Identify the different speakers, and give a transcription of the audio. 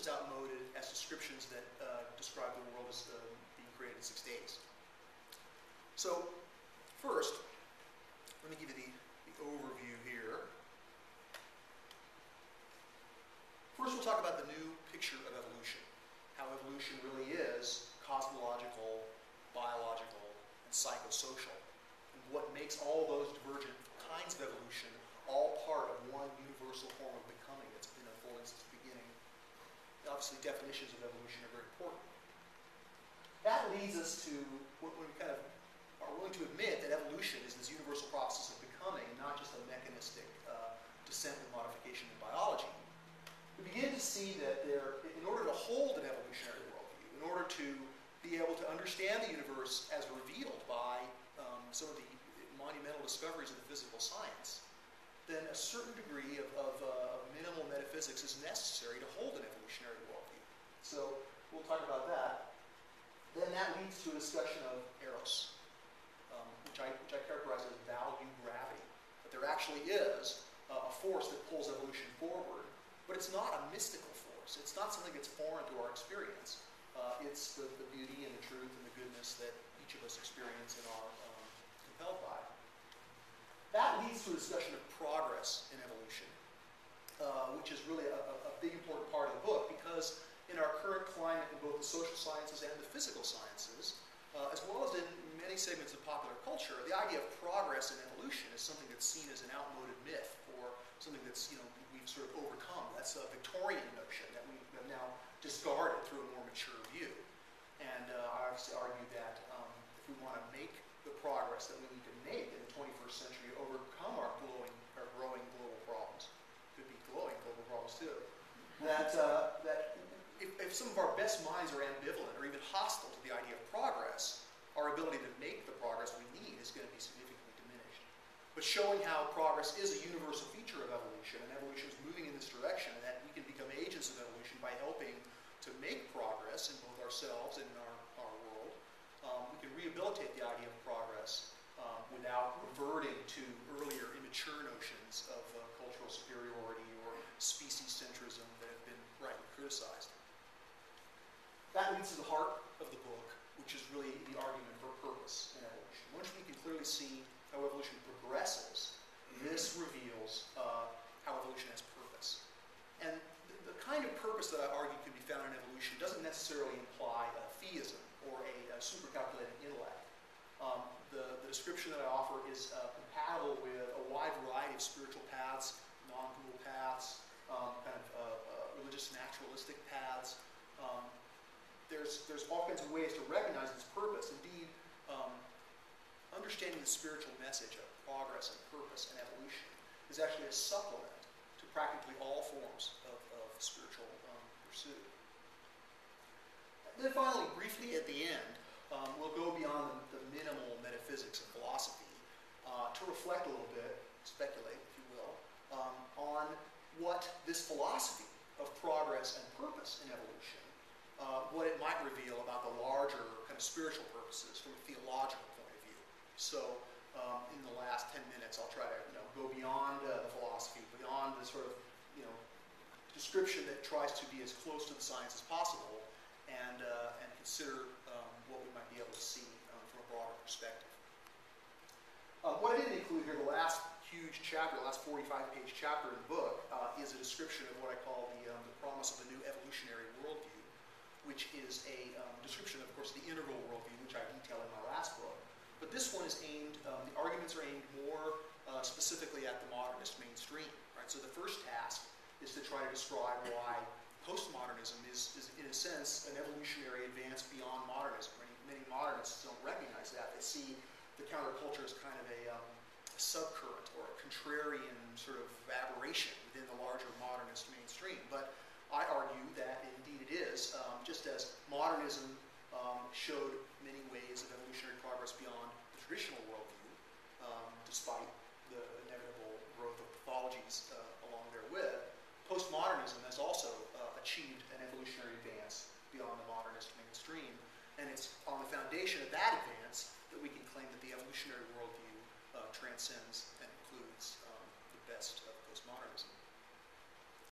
Speaker 1: as outmoded as descriptions that describe the world as being created in 6 days. So, first, let me give you the overview here. First, we'll talk about the new picture of evolution, how evolution really is cosmological, biological, and psychosocial, and what makes all those divergent kinds of evolution all part of one universal form of becoming that's been unfolding since the beginning. Obviously, definitions of evolution are very important. That leads us to when we kind of are willing to admit that evolution is this universal process of becoming, and not just a mechanistic descent with modification in biology. We begin to see that in order to hold an evolutionary worldview, in order to be able to understand the universe as revealed by some of the monumental discoveries of the physical science, then a certain degree of minimal metaphysics is necessary to hold an evolutionary worldview. So we'll talk about that. Then that leads to a discussion of eros, which I characterize as value gravity. That there actually is a force that pulls evolution forward, but it's not a mystical force. It's not something that's foreign to our experience. It's the beauty and the truth and the goodness that each of us experience and are compelled by. That leads to a discussion of progress in evolution, which is really a big important part of the book, because in our current climate in both the social sciences and the physical sciences, as well as in many segments of popular culture, the idea of progress in evolution is something that's seen as an outmoded myth, or something that's, we've sort of overcome. That's a Victorian notion that we have now discarded through a more mature view. And I obviously argue that if we want to make the progress that we need to make in the 21st century to overcome our growing global problems, could be glowing global problems too, that if some of our best minds are ambivalent or even hostile to the idea of progress, our ability to make the progress we need is going to be significantly diminished. But showing how progress is a universal feature of evolution, and evolution is moving in this direction, and that we can become agents of evolution by helping to make progress in both ourselves and in our world, we can rehabilitate the idea of progress without reverting to earlier immature notions of cultural superiority or species-centrism that have been rightly criticized. That leads to the heart of the book, which is really the argument for purpose in evolution. Once we can clearly see how evolution progresses, this reveals how evolution has purpose. And the kind of purpose that I argue can be found in evolution doesn't necessarily imply a theism or a supercalculating intellect. The description that I offer is compatible with a wide variety of spiritual paths, non-dual paths, religious naturalistic paths. There's all kinds of ways to recognize its purpose. Indeed, understanding the spiritual message of progress and purpose and evolution is actually a supplement to practically all forms of spiritual pursuit. Then finally, briefly at the end, we'll go beyond the minimal metaphysics of philosophy to reflect a little bit, speculate, if you will, on what this philosophy of progress and purpose in evolution, what it might reveal about the larger kind of spiritual purposes from a theological point of view. So in the last 10 minutes, I'll try to go beyond the philosophy, beyond the sort of description that tries to be as close to the science as possible, and consider what we might be able to see from a broader perspective. What I didn't include here, the last huge chapter, the last 45-page chapter in the book, is a description of what I call the promise of the new evolutionary worldview, which is a description, of course, of the integral worldview, which I detailed in my last book. But this one is aimed, the arguments are aimed more specifically at the modernist mainstream. Right? So the first task is to try to describe why postmodernism is in a sense, an evolutionary advance beyond modernism. Many modernists don't recognize that. They see the counterculture as kind of a subcurrent or a contrarian sort of aberration within the larger modernist mainstream. But I argue that indeed it is, just as modernism showed many ways of evolutionary progress beyond the traditional worldview, despite the inevitable growth of pathologies along therewith. Postmodernism has also achieved an evolutionary advance beyond the modernist mainstream, and it's on the foundation of that advance that we can claim that the evolutionary worldview transcends and includes the best of